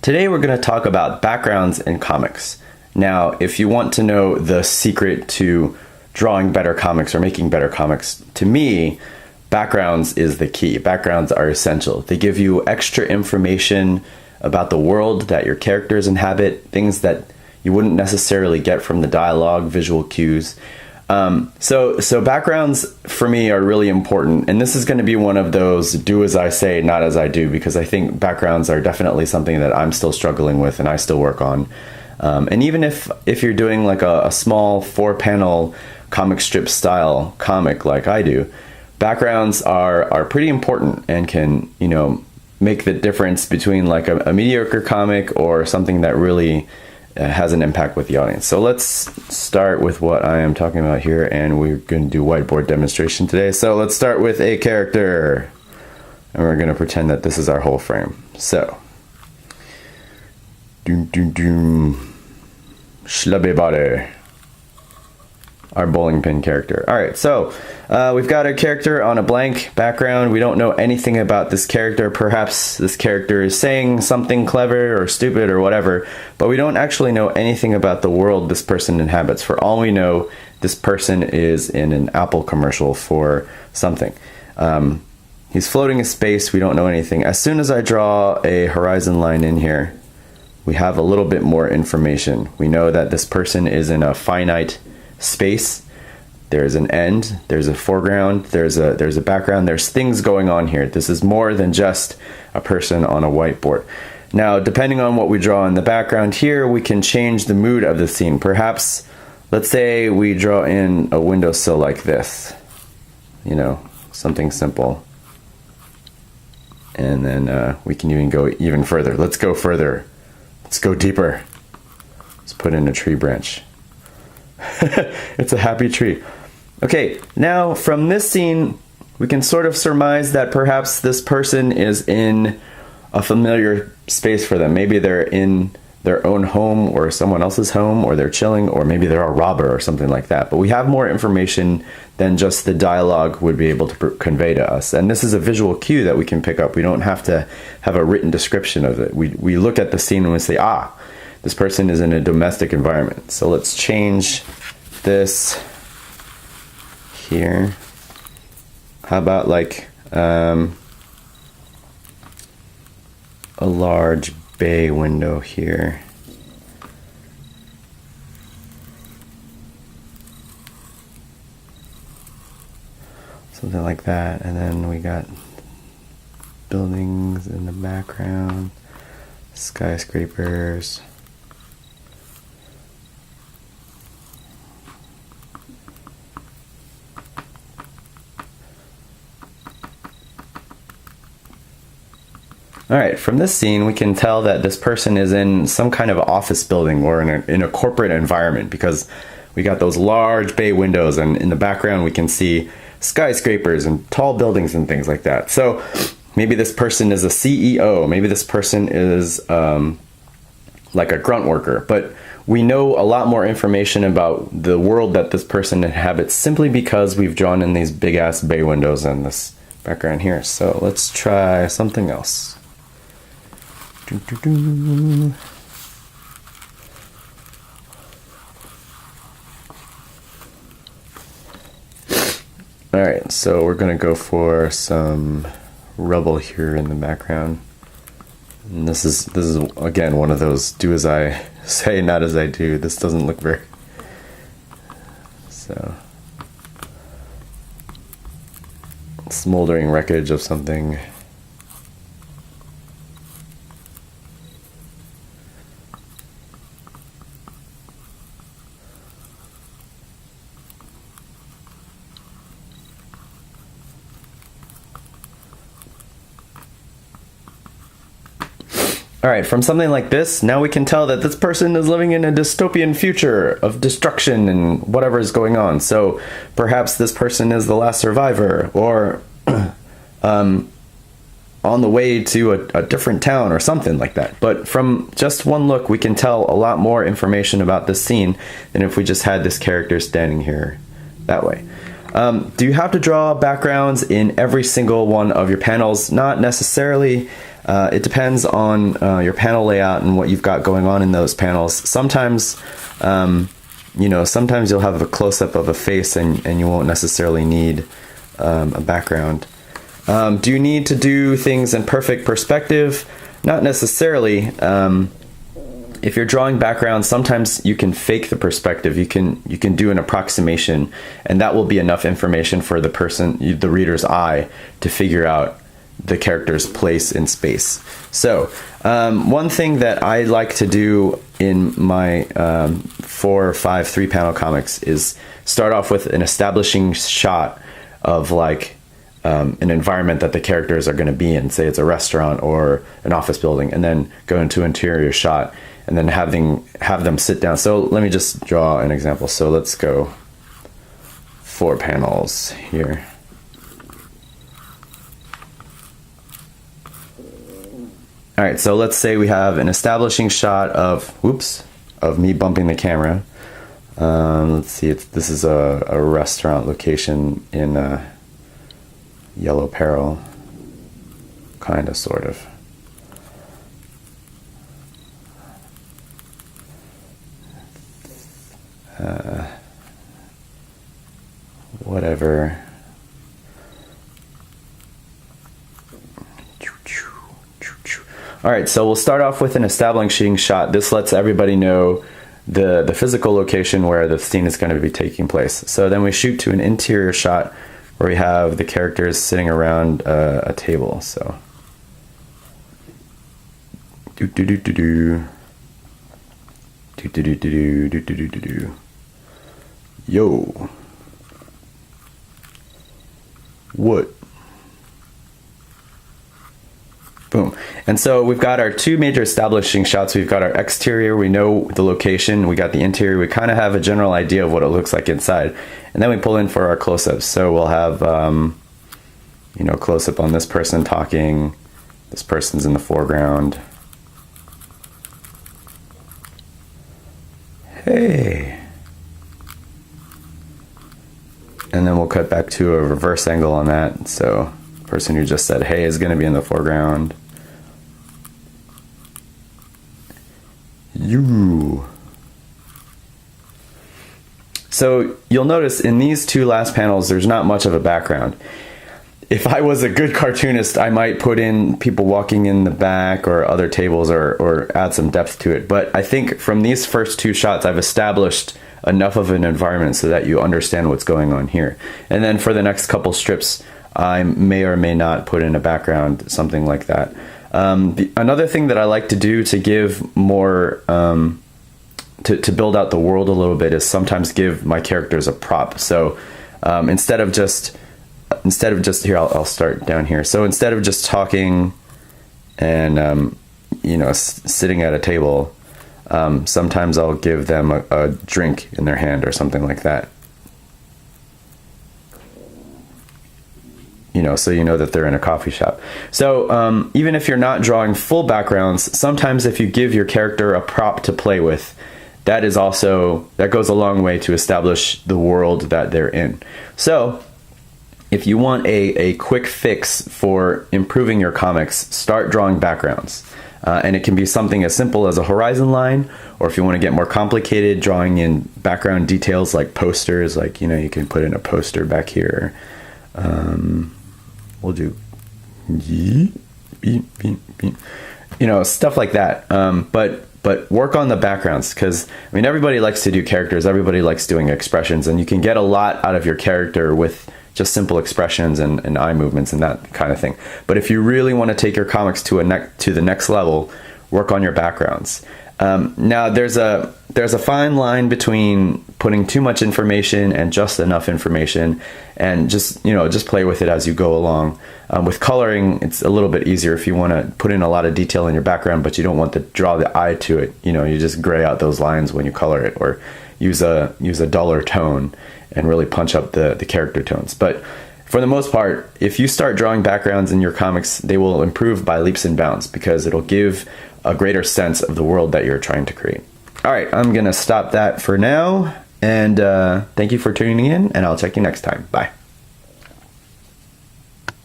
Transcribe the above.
Today we're going to talk about backgrounds in comics. Now, if you want to know the secret to drawing better comics or making better comics, to me, backgrounds is the key. Backgrounds are essential. They give you extra information about the world that your characters inhabit, things that you wouldn't necessarily get from the dialogue, visual cues. So backgrounds for me are really important, and this is going to be one of those do as I say, not as I do, because I think backgrounds are definitely something that I'm still struggling with and I still work on. And even if you're doing like a small 4-panel comic strip style comic like I do, backgrounds are pretty important and can, make the difference between like a mediocre comic or something that really has an impact with the audience. So let's start with what I am talking about here, and we're going to do whiteboard demonstration today. So let's start with a character, and we're going to pretend that this is our whole frame. So, Schlabebade, our bowling pin character. All right, so we've got a character on a blank background. We don't know anything about this character. Perhaps this character is saying something clever or stupid or whatever, but we don't actually know anything about the world this person inhabits. For all we know, this person is in an Apple commercial for something. He's floating in space. We don't know anything. As soon as I draw a horizon line in here, we have a little bit more information. We know that this person is in a finite space. There's an end, there's a foreground, there's a background, there's things going on here. This is more than just a person on a whiteboard. Now, depending on what we draw in the background here, we can change the mood of the scene. Perhaps, let's say we draw in a windowsill like this, something simple. And then we can even go even further. Let's go further. Let's go deeper. Let's put in a tree branch. It's a happy tree. Okay, now from this scene, we can sort of surmise that perhaps this person is in a familiar space for them. Maybe they're in their own home or someone else's home, or they're chilling, or maybe they're a robber or something like that. But we have more information than just the dialogue would be able to convey to us. And this is a visual cue that we can pick up. We don't have to have a written description of it. We look at the scene and we say, this person is in a domestic environment. So let's change this here. How about like a large bay window here. Something like that. And then we got buildings in the background, skyscrapers. All right, from this scene, we can tell that this person is in some kind of office building or in a corporate environment, because we got those large bay windows, and in the background we can see skyscrapers and tall buildings and things like that. So maybe this person is a CEO, maybe this person is like a grunt worker, but we know a lot more information about the world that this person inhabits simply because we've drawn in these big ass bay windows in this background here. So let's try something else. All right, so we're gonna go for some rubble here in the background. And this is again one of those do as I say, not as I do. This doesn't look very so smoldering wreckage of something. All right, from something like this, now we can tell that this person is living in a dystopian future of destruction and whatever is going on. So perhaps this person is the last survivor, or on the way to a different town or something like that. But from just one look, we can tell a lot more information about this scene than if we just had this character standing here that way. Do you have to draw backgrounds in every single one of your panels? Not necessarily. It depends on your panel layout and what you've got going on in those panels. Sometimes, sometimes you'll have a close-up of a face and you won't necessarily need a background. Do you need to do things in perfect perspective? Not necessarily. If you're drawing backgrounds, sometimes you can fake the perspective. You can do an approximation, and that will be enough information for the reader's eye to figure out the character's place in space. So one thing that I like to do in my 4 or 5 3-panel comics is start off with an establishing shot of like an environment that the characters are going to be in. Say it's a restaurant or an office building, and then go into interior shot, and then have them sit down. So let me just draw an example. So let's go 4 panels here. All right, so let's say we have an establishing shot of me bumping the camera. Let's see, this is a restaurant location in Yellow Peril, kind of, sort of. Whatever. All right, so we'll start off with an establishing shot. This lets everybody know the physical location where the scene is going to be taking place. So then we shoot to an interior shot where we have the characters sitting around a table. So yo, what? Boom. And so we've got our 2 major establishing shots. We've got our exterior, we know the location. We got the interior, we kind of have a general idea of what it looks like inside. And then we pull in for our close-ups. So we'll have, close-up on this person talking. This person's in the foreground. Hey. And then we'll cut back to a reverse angle on that. So the person who just said hey is going to be in the foreground. You. So you'll notice in these 2 last panels, there's not much of a background. If I was a good cartoonist, I might put in people walking in the back or other tables or add some depth to it. But I think from these first 2 shots, I've established enough of an environment so that you understand what's going on here. And then for the next couple strips, I may or may not put in a background, something like that. Another thing that I like to do to give more, to build out the world a little bit, is sometimes give my characters a prop. So instead of just here, I'll start down here. So instead of just talking and sitting at a table, sometimes I'll give them a drink in their hand or something like that. So you know that they're in a coffee shop. So even if you're not drawing full backgrounds, sometimes if you give your character a prop to play with, that goes a long way to establish the world that they're in. So if you want a quick fix for improving your comics, start drawing backgrounds. And it can be something as simple as a horizon line, or if you want to get more complicated, drawing in background details like posters, like, you can put in a poster back here. We'll do, stuff like that. But work on the backgrounds, because everybody likes to do characters, everybody likes doing expressions, and you can get a lot out of your character with just simple expressions and eye movements and that kind of thing. But if you really want to take your comics to the next level, work on your backgrounds. Now there's a fine line between putting too much information and just enough information, and just play with it as you go along. With coloring, it's a little bit easier if you want to put in a lot of detail in your background, but you don't want to draw the eye to it. You just gray out those lines when you color it, or use a duller tone and really punch up the character tones. But for the most part, if you start drawing backgrounds in your comics, they will improve by leaps and bounds, because it'll give a greater sense of the world that you're trying to create. All right, I'm gonna stop that for now, and thank you for tuning in, and I'll check you next time. Bye.